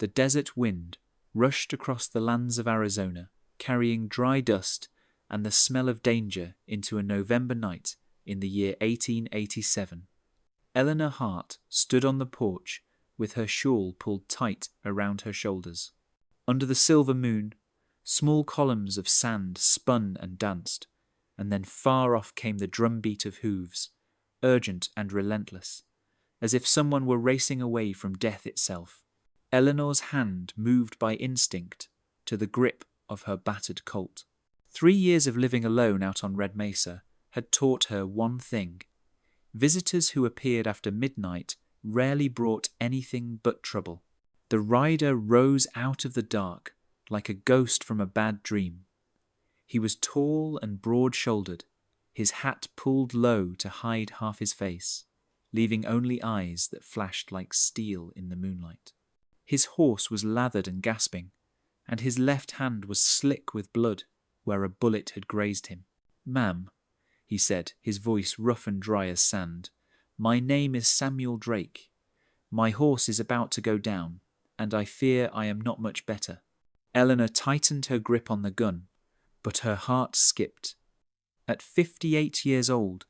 The desert wind rushed across the lands of Arizona, carrying dry dust and the smell of danger into a November night in the year 1887. Eleanor Hart stood on the porch with her shawl pulled tight around her shoulders. Under the silver moon, small columns of sand spun and danced, and then far off came the drumbeat of hooves, urgent and relentless, as if someone were racing away from death itself. Eleanor's hand moved by instinct to the grip of her battered Colt. 3 years of living alone out on Red Mesa had taught her one thing. Visitors who appeared after midnight rarely brought anything but trouble. The rider rose out of the dark like a ghost from a bad dream. He was tall and broad-shouldered, his hat pulled low to hide half his face, leaving only eyes that flashed like steel in the moonlight. His horse was lathered and gasping, and his left hand was slick with blood where a bullet had grazed him. "Ma'am," he said, his voice rough and dry as sand, "my name is Samuel Drake. My horse is about to go down, and I fear I am not much better." Eleanor tightened her grip on the gun, but her heart skipped. At 58 years old,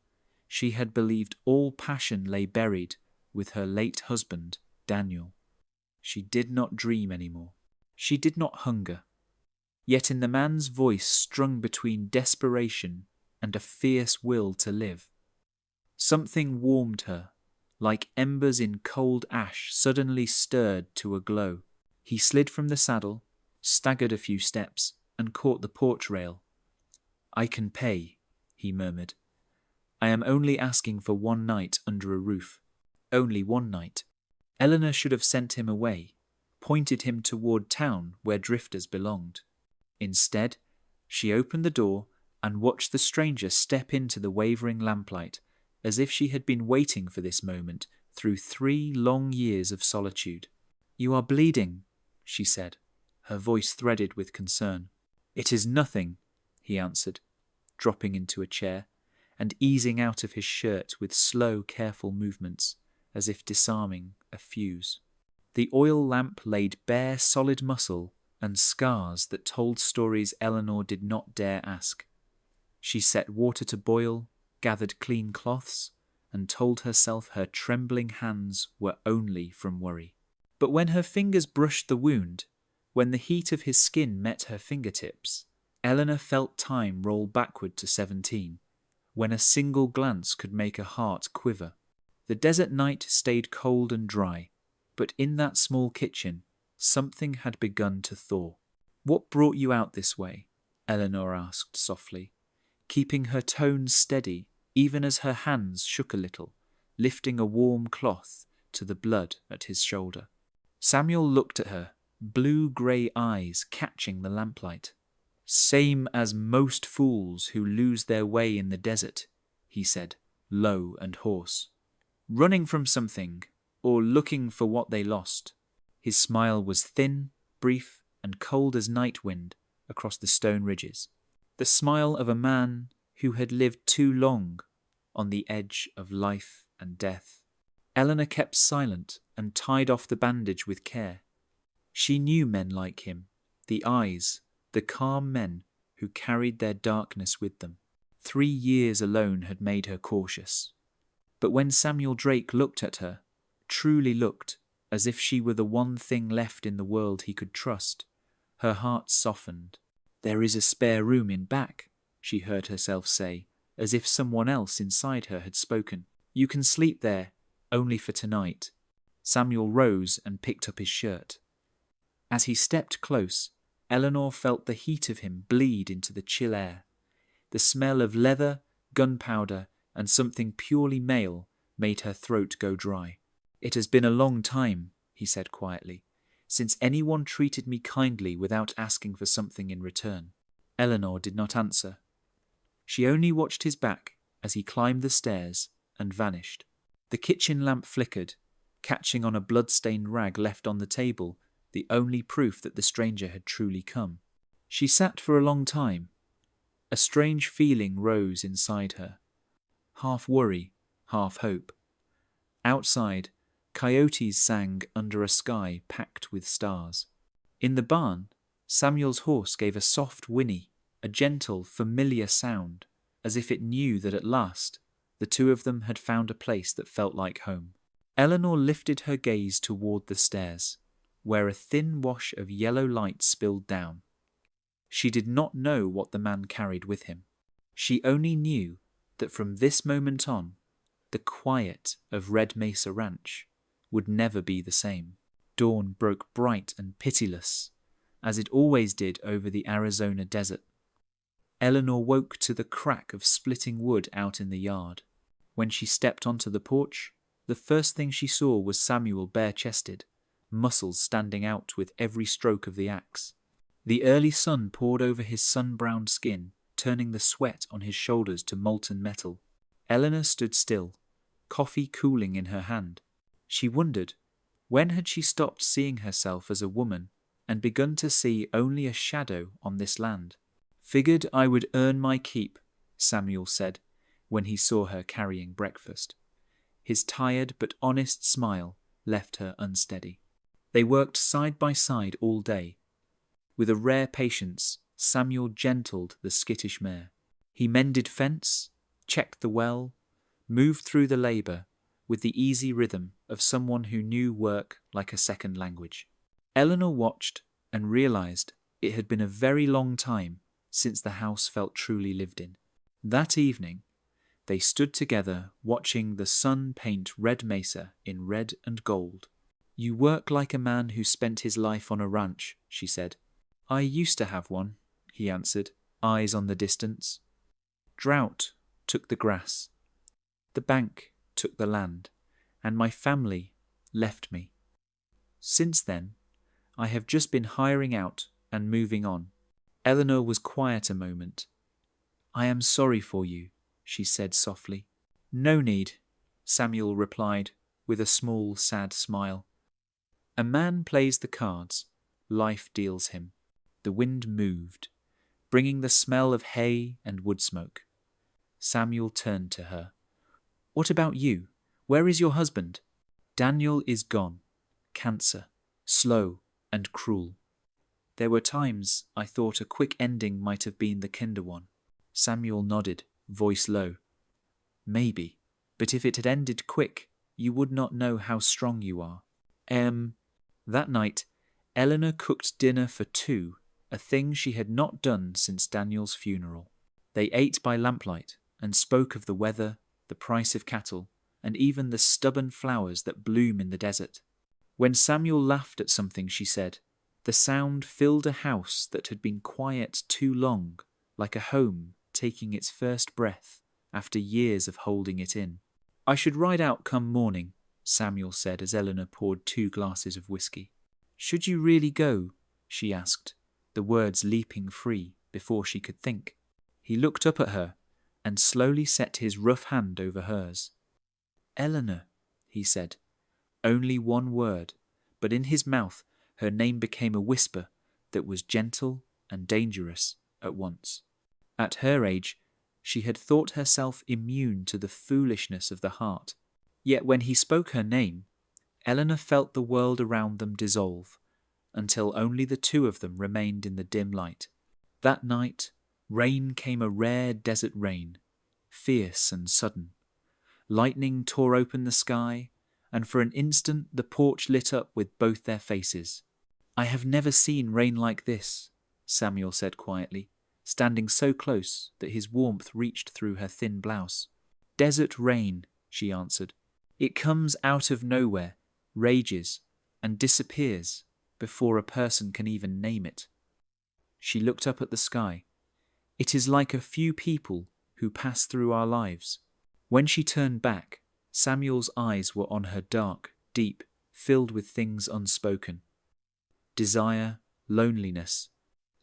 she had believed all passion lay buried with her late husband, Daniel. She did not dream anymore. She did not hunger. Yet in the man's voice strung between desperation and a fierce will to live, something warmed her, like embers in cold ash suddenly stirred to a glow. He slid from the saddle, staggered a few steps, and caught the porch rail. "I can pay," he murmured. "I am only asking for one night under a roof. Only one night." Eleanor should have sent him away, pointed him toward town where drifters belonged. Instead, she opened the door and watched the stranger step into the wavering lamplight, as if she had been waiting for this moment through 3 long years of solitude. "You are bleeding," she said, her voice threaded with concern. "It is nothing," he answered, dropping into a chair and easing out of his shirt with slow, careful movements, as if disarming a fuse. The oil lamp laid bare solid muscle and scars that told stories Eleanor did not dare ask. She set water to boil, gathered clean cloths, and told herself her trembling hands were only from worry. But when her fingers brushed the wound, when the heat of his skin met her fingertips, Eleanor felt time roll backward to 17, when a single glance could make a heart quiver. The desert night stayed cold and dry, but in that small kitchen, something had begun to thaw. "What brought you out this way?" Eleanor asked softly, keeping her tone steady even as her hands shook a little, lifting a warm cloth to the blood at his shoulder. Samuel looked at her, blue-grey eyes catching the lamplight. "Same as most fools who lose their way in the desert," he said, low and hoarse. "Running from something, or looking for what they lost." His smile was thin, brief, and cold as night wind across the stone ridges. The smile of a man who had lived too long on the edge of life and death. Eleanor kept silent and tied off the bandage with care. She knew men like him, the eyes, the calm men who carried their darkness with them. 3 years alone had made her cautious. But when Samuel Drake looked at her, truly looked, as if she were the one thing left in the world he could trust, her heart softened. "There is a spare room in back," she heard herself say, as if someone else inside her had spoken. "You can sleep there, only for tonight." Samuel rose and picked up his shirt. As he stepped close, Eleanor felt the heat of him bleed into the chill air. The smell of leather, gunpowder, and something purely male made her throat go dry. "It has been a long time," he said quietly, "since anyone treated me kindly without asking for something in return." Eleanor did not answer. She only watched his back as he climbed the stairs and vanished. The kitchen lamp flickered, catching on a blood-stained rag left on the table, the only proof that the stranger had truly come. She sat for a long time. A strange feeling rose inside her, half worry, half hope. Outside, Coyotes sang under a sky packed with stars. In the barn, Samuel's horse gave a soft whinny, a gentle, familiar sound, as if it knew that at last the two of them had found a place that felt like home. Eleanor lifted her gaze toward the stairs, where a thin wash of yellow light spilled down. She did not know what the man carried with him. She only knew that from this moment on, the quiet of Red Mesa Ranch would never be the same. Dawn broke bright and pitiless, as it always did over the Arizona desert. Eleanor woke to the crack of splitting wood out in the yard. When she stepped onto the porch, the first thing she saw was Samuel bare-chested, muscles standing out with every stroke of the axe. The early sun poured over his sun-browned skin, turning the sweat on his shoulders to molten metal. Eleanor stood still, coffee cooling in her hand. She wondered, when had she stopped seeing herself as a woman and begun to see only a shadow on this land? "Figured I would earn my keep," Samuel said when he saw her carrying breakfast. His tired but honest smile left her unsteady. They worked side by side all day. With a rare patience, Samuel gentled the skittish mare. He mended fence, checked the well, moved through the labour with the easy rhythm of someone who knew work like a second language. Eleanor watched and realised it had been a very long time since the house felt truly lived in. That evening, they stood together watching the sun paint Red Mesa in red and gold. "You work like a man who spent his life on a ranch," she said. "I used to have one," he answered, eyes on the distance. "Drought took the grass. The bank took the land, and my family left me. Since then, I have just been hiring out and moving on." Eleanor was quiet a moment. "I am sorry for you," she said softly. "No need," Samuel replied with a small, sad smile. "A man plays the cards life deals him." The wind moved, bringing the smell of hay and wood smoke. Samuel turned to her. "What about you? Where is your husband?" "Daniel is gone. Cancer. Slow and cruel. There were times I thought a quick ending might have been the kinder one." Samuel nodded, voice low. "Maybe, but if it had ended quick, you would not know how strong you are." That night, Eleanor cooked dinner for two, a thing she had not done since Daniel's funeral. They ate by lamplight and spoke of the weather, the price of cattle, and even the stubborn flowers that bloom in the desert. When Samuel laughed at something she said, the sound filled a house that had been quiet too long, like a home taking its first breath after years of holding it in. "I should ride out come morning," Samuel said as Eleanor poured 2 glasses of whiskey. "Should you really go?" she asked, the words leaping free before she could think. He looked up at her and slowly set his rough hand over hers. "Eleanor," he said. Only one word, but in his mouth her name became a whisper that was gentle and dangerous at once. At her age, she had thought herself immune to the foolishness of the heart. Yet when he spoke her name, Eleanor felt the world around them dissolve, until only the two of them remained in the dim light. That night, rain came, a rare desert rain, fierce and sudden. Lightning tore open the sky, and for an instant the porch lit up with both their faces. "I have never seen rain like this," Samuel said quietly, standing so close that his warmth reached through her thin blouse. "Desert rain," she answered. "It comes out of nowhere, rages, and disappears before a person can even name it." She looked up at the sky. "It is like a few people who pass through our lives." When she turned back, Samuel's eyes were on her, dark, deep, filled with things unspoken. Desire, loneliness,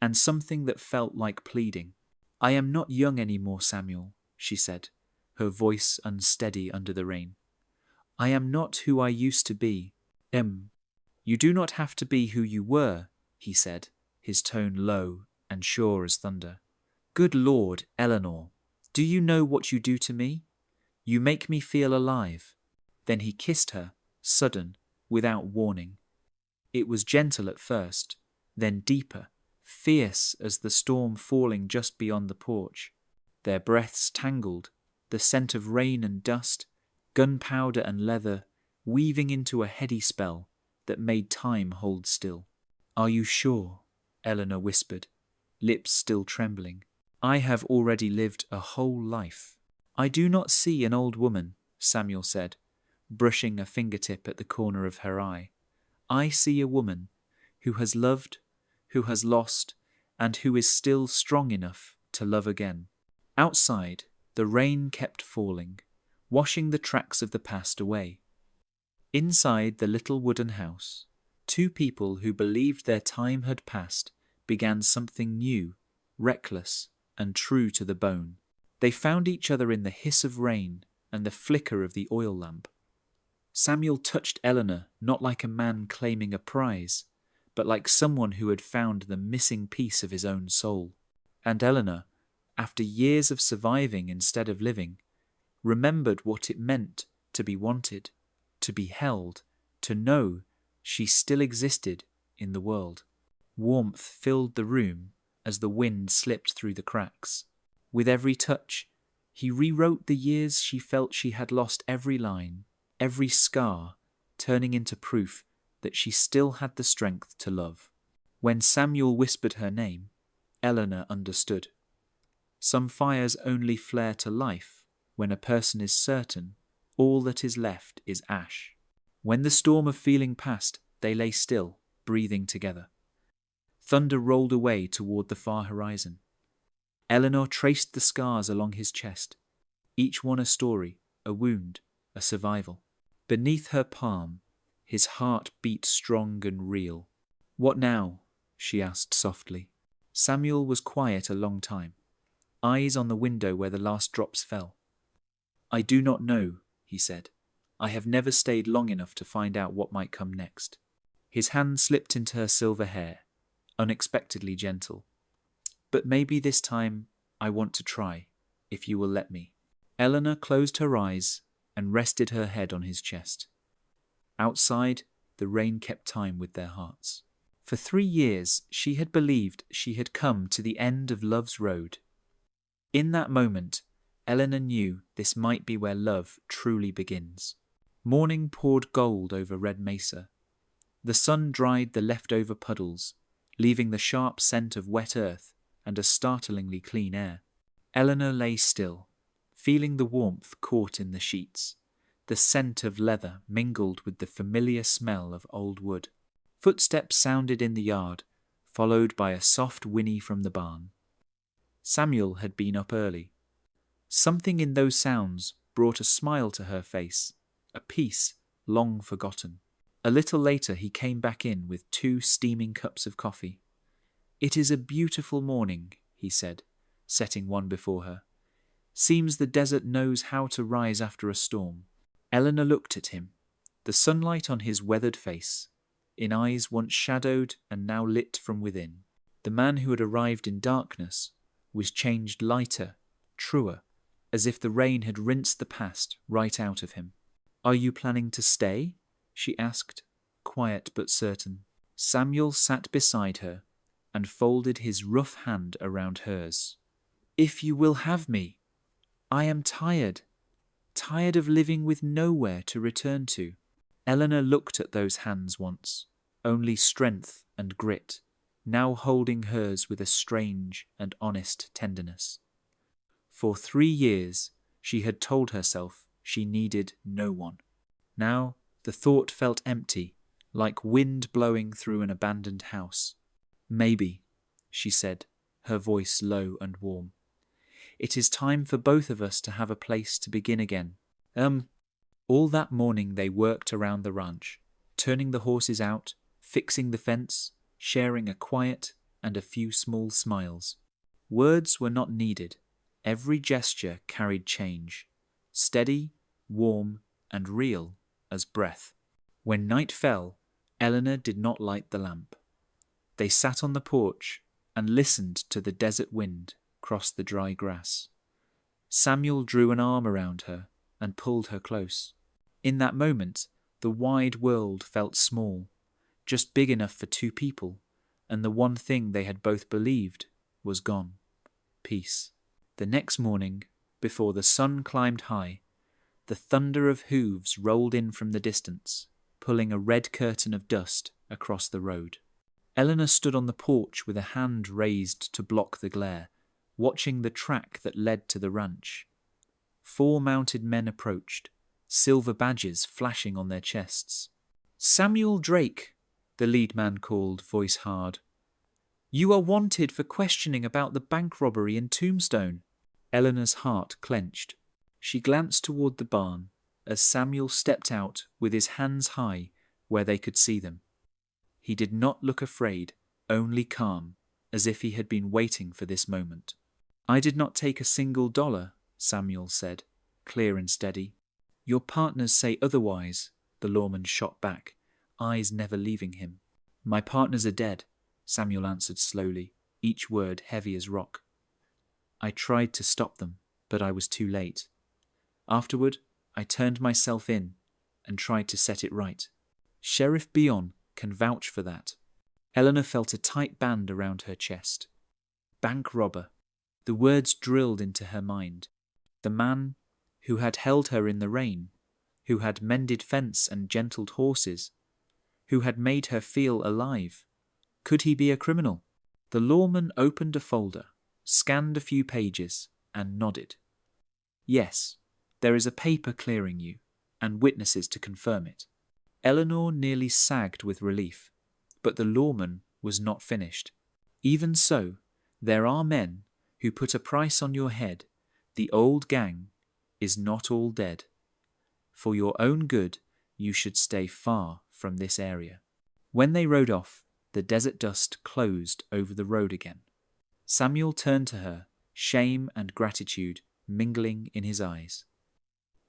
and something that felt like pleading. "I am not young anymore, Samuel," she said, her voice unsteady under the rain. "I am not who I used to be." You do not have to be who you were," he said, his tone low and sure as thunder. "Good Lord, Eleanor, do you know what you do to me? You make me feel alive." Then he kissed her sudden, without warning. It was gentle at first, then deeper, fierce as the storm falling just beyond the porch. Their breaths tangled, the scent of rain and dust, gunpowder and leather, weaving into a heady spell that made time hold still. "Are you sure?" Eleanor whispered, lips still trembling. "I have already lived a whole life." "I do not see an old woman," Samuel said, brushing a fingertip at the corner of her eye. "I see a woman who has loved, who has lost, and who is still strong enough to love again." Outside, the rain kept falling, washing the tracks of the past away. Inside the little wooden house, two people who believed their time had passed began something new, reckless, and true to the bone. They found each other in the hiss of rain and the flicker of the oil lamp. Samuel touched Eleanor not like a man claiming a prize, but like someone who had found the missing piece of his own soul. And Eleanor, after years of surviving instead of living, remembered what it meant to be wanted, to be held, to know she still existed in the world. Warmth filled the room as the wind slipped through the cracks. With every touch, he rewrote the years she felt she had lost, every line, every scar, turning into proof that she still had the strength to love. When Samuel whispered her name, Eleanor understood. Some fires only flare to life when a person is certain all that is left is ash. When the storm of feeling passed, they lay still, breathing together. Thunder rolled away toward the far horizon. Eleanor traced the scars along his chest, each one a story, a wound, a survival. Beneath her palm, his heart beat strong and real. "What now?" she asked softly. Samuel was quiet a long time, eyes on the window where the last drops fell. "I do not know," he said. "I have never stayed long enough to find out what might come next." His hand slipped into her silver hair, unexpectedly gentle. "But maybe this time I want to try, if you will let me." Eleanor closed her eyes and rested her head on his chest. Outside, the rain kept time with their hearts. For 3 years, she had believed she had come to the end of love's road. In that moment, Eleanor knew this might be where love truly begins. Morning poured gold over Red Mesa. The sun dried the leftover puddles, leaving the sharp scent of wet earth and a startlingly clean air. Eleanor lay still, feeling the warmth caught in the sheets. The scent of leather mingled with the familiar smell of old wood. Footsteps sounded in the yard, followed by a soft whinny from the barn. Samuel had been up early. Something in those sounds brought a smile to her face, a peace long forgotten. A little later he came back in with 2 steaming cups of coffee. "It is a beautiful morning," he said, setting one before her. "Seems the desert knows how to rise after a storm." Eleanor looked at him, the sunlight on his weathered face, in eyes once shadowed and now lit from within. The man who had arrived in darkness was changed lighter, truer, as if the rain had rinsed the past right out of him. "Are you planning to stay?" she asked, quiet but certain. Samuel sat beside her and folded his rough hand around hers. "If you will have me. I am tired of living with nowhere to return to." Eleanor looked at those hands once, only strength and grit, now holding hers with a strange and honest tenderness. For 3 years she had told herself she needed no one. Now the thought felt empty, like wind blowing through an abandoned house. "Maybe," she said, her voice low and warm. "It is time for both of us to have a place to begin again." All that morning they worked around the ranch, turning the horses out, fixing the fence, sharing a quiet and a few small smiles. Words were not needed. Every gesture carried change, steady, warm, and real as breath. When night fell, Eleanor did not light the lamp. They sat on the porch and listened to the desert wind cross the dry grass. Samuel drew an arm around her and pulled her close. In that moment, The wide world felt small, just big enough for two people, and the one thing they had both believed was gone. Peace. The next morning, before the sun climbed high, the thunder of hooves rolled in from the distance, pulling a red curtain of dust across the road. Eleanor stood on the porch with a hand raised to block the glare, watching the track that led to the ranch. 4 mounted men approached, silver badges flashing on their chests. "Samuel Drake," the lead man called, voice hard. "You are wanted for questioning about the bank robbery in Tombstone." Eleanor's heart clenched. She glanced toward the barn as Samuel stepped out with his hands high where they could see them. He did not look afraid, only calm, as if he had been waiting for this moment. "I did not take a single dollar," Samuel said, clear and steady. "Your partners say otherwise," the lawman shot back, eyes never leaving him. "My partners are dead," Samuel answered slowly, each word heavy as rock. "I tried to stop them, but I was too late. Afterward, I turned myself in and tried to set it right. Sheriff Bion can vouch for that." Eleanor felt a tight band around her chest. Bank robber. The words drilled into her mind. The man who had held her in the rain, who had mended fence and gentled horses, who had made her feel alive. Could he be a criminal? The lawman opened a folder, scanned a few pages, and nodded. "Yes, there is a paper clearing you, and witnesses to confirm it." Eleanor nearly sagged with relief, but the lawman was not finished. "Even so, there are men who put a price on your head. The old gang is not all dead. For your own good, you should stay far from this area." When they rode off, the desert dust closed over the road again. Samuel turned to her, shame and gratitude mingling in his eyes.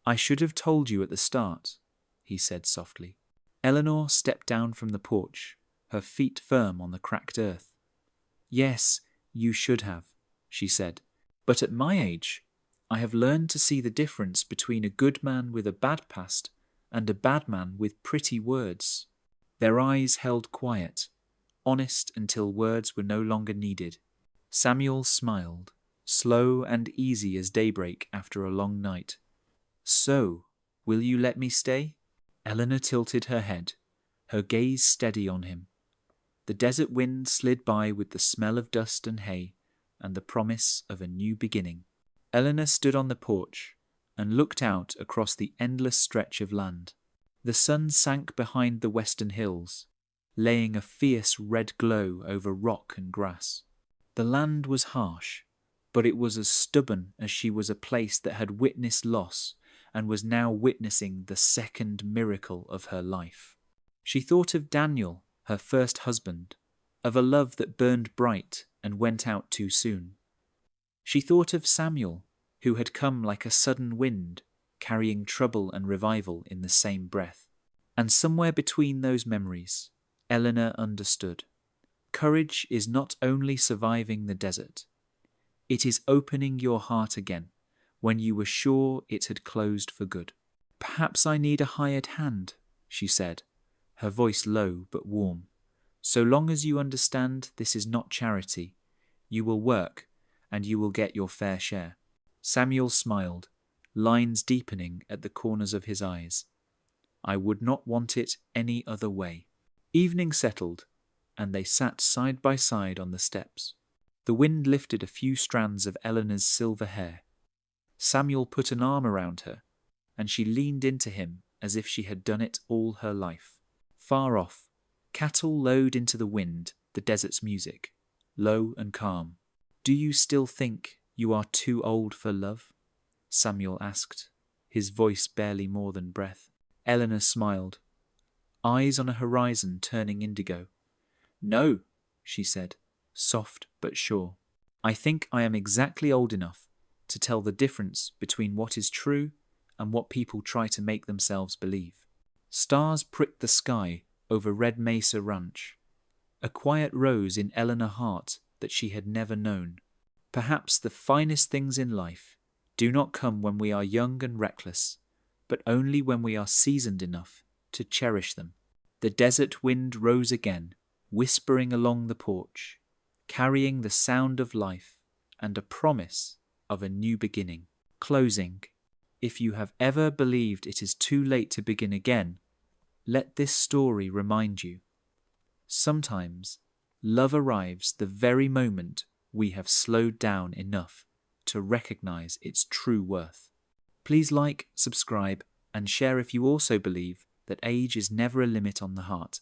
"I should have told you at the start," he said softly. Eleanor stepped down from the porch, her feet firm on the cracked earth. "Yes, you should have," she said. "But at my age, I have learned to see the difference between a good man with a bad past and a bad man with pretty words." Their eyes held quiet, honest until words were no longer needed. Samuel smiled, slow and easy as daybreak after a long night. "So, will you let me stay?" Eleanor tilted her head, her gaze steady on him. The desert wind slid by with the smell of dust and hay and the promise of a new beginning. Eleanor stood on the porch and looked out across the endless stretch of land. The sun sank behind the western hills, laying a fierce red glow over rock and grass. The land was harsh, but it was as stubborn as she was a place that had witnessed loss and was now witnessing the second miracle of her life. She thought of Daniel, her first husband, of a love that burned bright and went out too soon. She thought of Samuel, who had come like a sudden wind, carrying trouble and revival in the same breath. And somewhere between those memories, Eleanor understood. Courage is not only surviving the desert. It is opening your heart again when you were sure it had closed for good. "Perhaps I need a hired hand," she said, her voice low but warm. "So long as you understand this is not charity, you will work and you will get your fair share." Samuel smiled, lines deepening at the corners of his eyes. "I would not want it any other way." Evening settled, and they sat side by side on the steps. The wind lifted a few strands of Eleanor's silver hair. Samuel put an arm around her, and she leaned into him as if she had done it all her life. Far off, cattle lowed into the wind, the desert's music, low and calm. "Do you still think you are too old for love?" Samuel asked, his voice barely more than breath. Eleanor smiled, eyes on a horizon turning indigo. "No," she said, soft but sure. "I think I am exactly old enough to tell the difference between what is true and what people try to make themselves believe." Stars pricked the sky over Red Mesa Ranch. A quiet rose in Eleanor's heart that she had never known. Perhaps the finest things in life do not come when we are young and reckless, but only when we are seasoned enough to cherish them. The desert wind rose again, whispering along the porch, carrying the sound of life and a promise of a new beginning. Closing. If you have ever believed it is too late to begin again, let this story remind you. Sometimes love arrives the very moment we have slowed down enough to recognize its true worth. Please like, subscribe, and share if you also believe that age is never a limit on the heart.